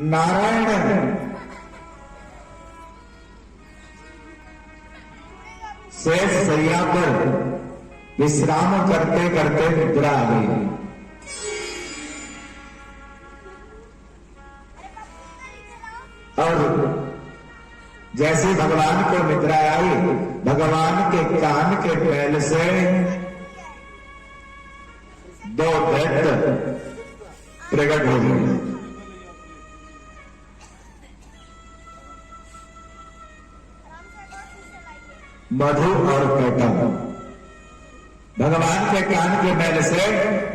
नारायण शेष सैया पर विश्राम करते करते निद्रा आ गई। और जैसे भगवान को निद्रा आई, भगवान के कान के मैल से दो दैत्य प्रकट हो गए। मधु और कैटम। भगवान के कान के मैल से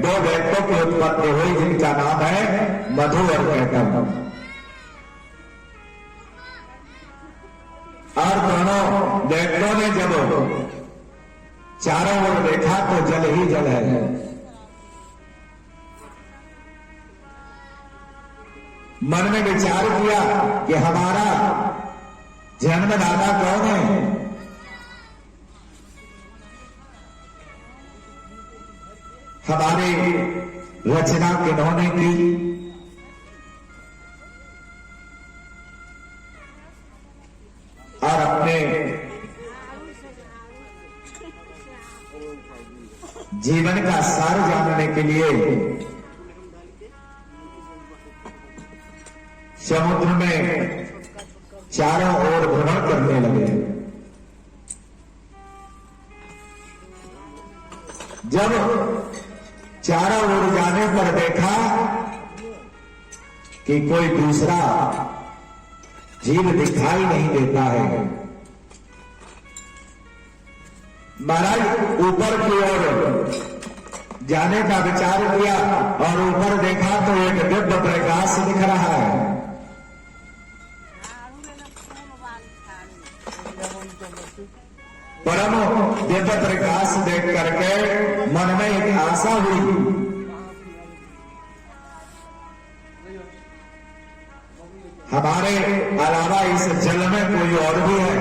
दो दैत्यों की उत्पत्ति हुई, जिनका नाम है मधु और कैटम। और दोनों दैत्यों ने जब चारों ओर देखा तो जल ही जल है। मन में विचार किया कि हमारा जन्मदाता कौन है। हमारी रचना किन्होंने की। और अपने जीवन का सार जानने के लिए समुद्र में चारों ओर भ्रमण करने लगे। जब चारों ओर जाने पर देखा कि कोई दूसरा जीव दिखाई नहीं देता है। महाराज ऊपर की ओर जाने का विचार किया और ऊपर देखा तो एक दिव्य प्रकाश दिख रहा है। परम दिव्य प्रकाश देख करके मन में एक आशा हुई। हमारे अलावा इस जल में कोई और भी है।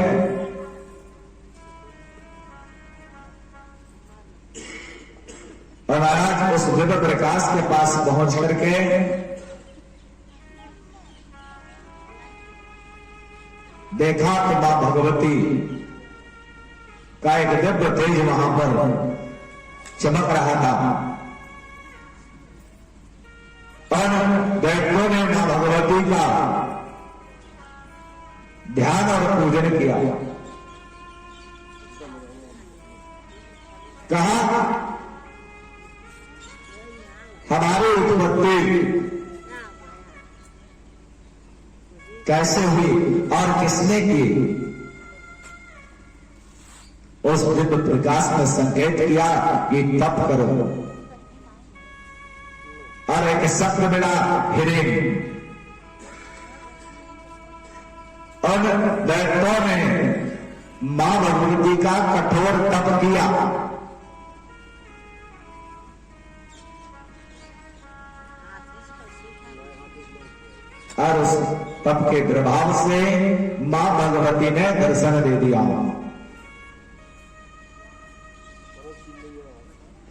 और महाराज उस दिव्य प्रकाश के पास पहुंच करके देखा कि मां भगवती का एक दिव्य तेज वहां पर चमक रहा था। और दैत्यों ने मां भगवती का ध्यान और पूजन किया। कहा हमारी उत्पत्ति कैसे हुई और किसने की। उस दिव्य प्रकाश में संकेत किया कि तप करो। और एक शस्त्र मिला हिरण। और दैत्यों ने मां भगवती का कठोर तप किया। और उस तप के प्रभाव से मां भगवती ने दर्शन दे दिया।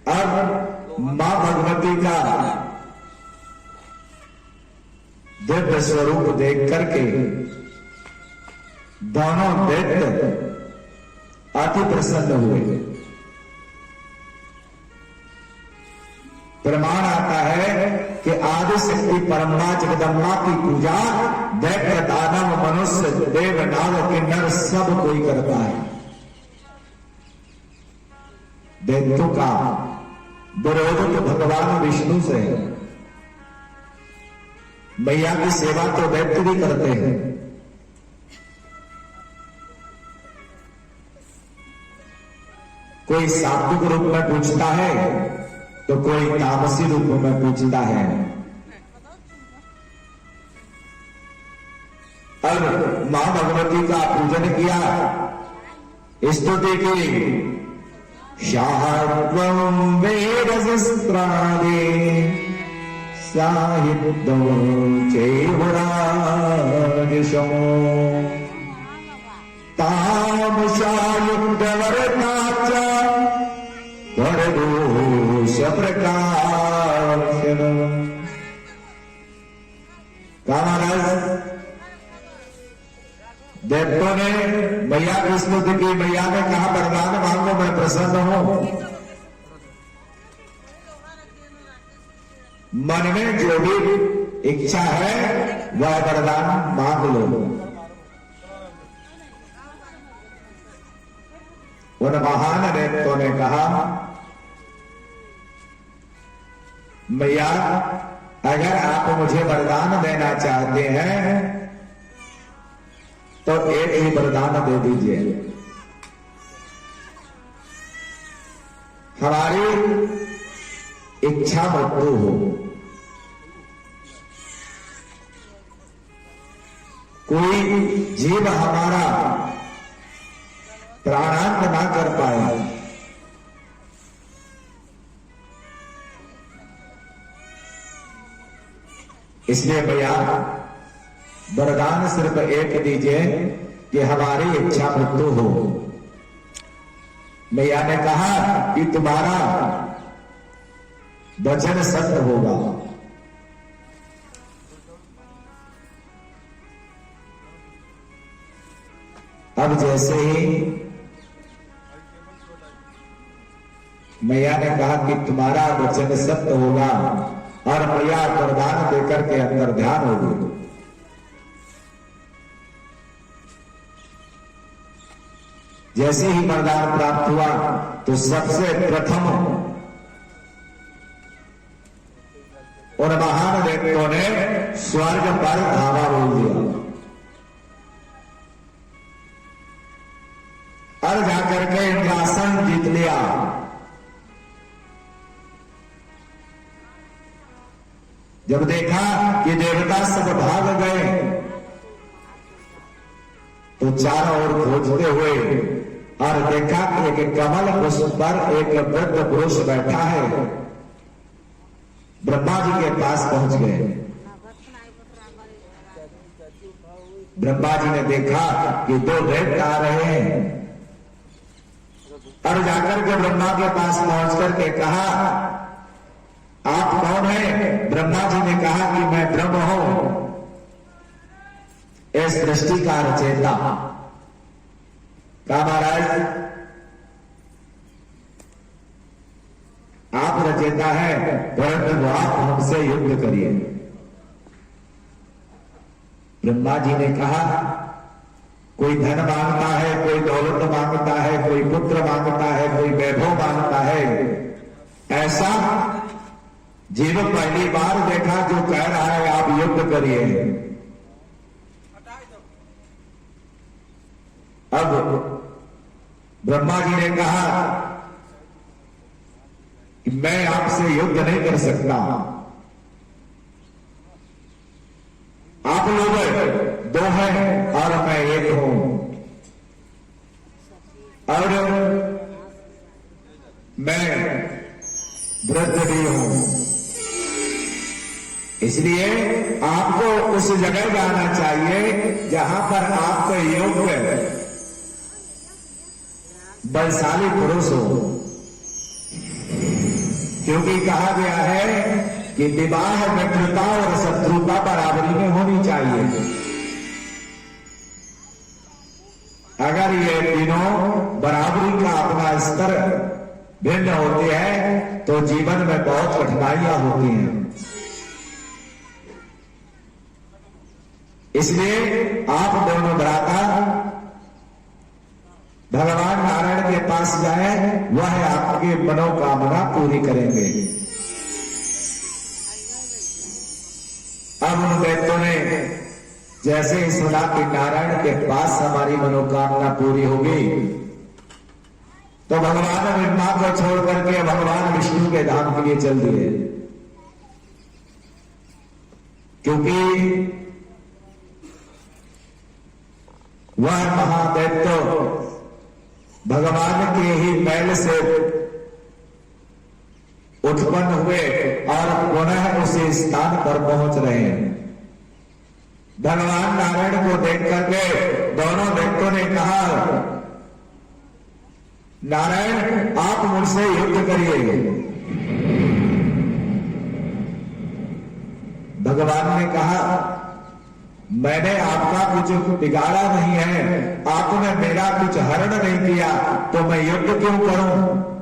अब मां भगवती का दिव्य स्वरूप देख करके दोनों दैत्य अति प्रसन्न हुए। प्रमाण आता है कि आदि शक्ति परम्मा जगदम्बा की पूजा दैत्य दानव मनुष्य देव नाग किन्नर सब कोई करता है। दैत्यों का विरोध तो भगवान विष्णु से है। मैया की सेवा तो दैत्य भी करते हैं। कोई सात्विक रूप में पूछता है तो कोई तामसी रूप में पूछता है। और मां भगवती का पूजन किया, स्तुति की। शाहत्वं वेदशस्त्रादि साहित्यं चैवराजसमो तामसायुक्तवर्ता च वरदोष प्रकाशनम्। कहा महाराज देवताओं ने मैया की स्तुति की। मैया ने कहा वरदान मांगो, मैं प्रसन्न हूं। मन में जो भी इच्छा है वह वरदान मांग लो। उन महान देवताओं ने कहा मैया अगर आप मुझे वरदान देना चाहते हैं तो एक ही वरदान दे दीजिए। हमारी इच्छा मृत्यु हो, कोई जीव हमारा प्राणांत ना कर पाए, इसलिए भैया वरदान सिर्फ एक दीजिए कि हमारी इच्छा मृत्यु हो। मैया ने कहा कि तुम्हारा वचन सत्य होगा। अब जैसे ही मैया ने कहा कि तुम्हारा वचन सत्य होगा और मैया वरदान देकर के अंदर ध्यान होगी। जैसे ही वरदान प्राप्त हुआ तो सबसे प्रथम उन महान देवताओं ने स्वर्ग पर धावा बोल दिया और जाकर के इंद्रासन जीत लिया। जब देखा कि देवता सब भाग गए तो चारों ओर खोजते हुए और देखा कि एक कमल पुष्प पर एक वृद्ध पुरुष बैठा है। ब्रह्मा जी के पास पहुंच गए। ब्रह्मा जी ने देखा कि दो देवता आ रहे हैं और जाकर के ब्रह्मा के पास पहुंच करके कहा आप कौन हैं? ब्रह्मा जी ने कहा कि मैं ब्रह्म हूं, इस सृष्टि का रचयिता। कहा महाराज आप रचयिता है परंतु आप हमसे युद्ध करिए। ब्रह्मा जी ने कहा कोई धन मांगता है, कोई दौलत मांगता है, कोई पुत्र मांगता है, कोई वैभव मांगता है, ऐसा जीव पहली बार देखा जो कह रहा है आप युद्ध करिए। अब ब्रह्मा जी ने कहा कि मैं आपसे युद्ध नहीं कर सकता, आप लोग दो हैं और मैं एक हूं और मैं वृद्ध भी हूं, इसलिए आपको उस जगह जाना चाहिए जहां पर आपको योग्य बलशाली पुरुष हो। क्योंकि कहा गया है कि विवाह मित्रता और शत्रुता बराबरी में होनी चाहिए। अगर ये तीनों बराबरी का अपना स्तर भिन्न होते हैं तो जीवन में बहुत कठिनाइयां होती हैं। इसलिए आप दोनों भ्राता भगवान नारायण के पास जाएं, वह आपकी मनोकामना पूरी करेंगे। अब उन दैत्यों ने जैसे ही सुना कि नारायण के पास हमारी मनोकामना पूरी होगी तो भगवान ब्रह्मा को छोड़ करके भगवान विष्णु के धाम के लिए चल दिए। क्योंकि वह महादैत्य भगवान के ही मैल से उत्पन्न हुए और पुनः उसी स्थान पर पहुंच रहे हैं। भगवान नारायण को देख करके दोनों दैत्यों ने कहा नारायण आप मुझसे युद्ध करिए। भगवान ने कहा मैंने आपका कुछ बिगाड़ा नहीं है, आपने मेरा कुछ हरण नहीं किया, तो मैं युद्ध क्यों करूं?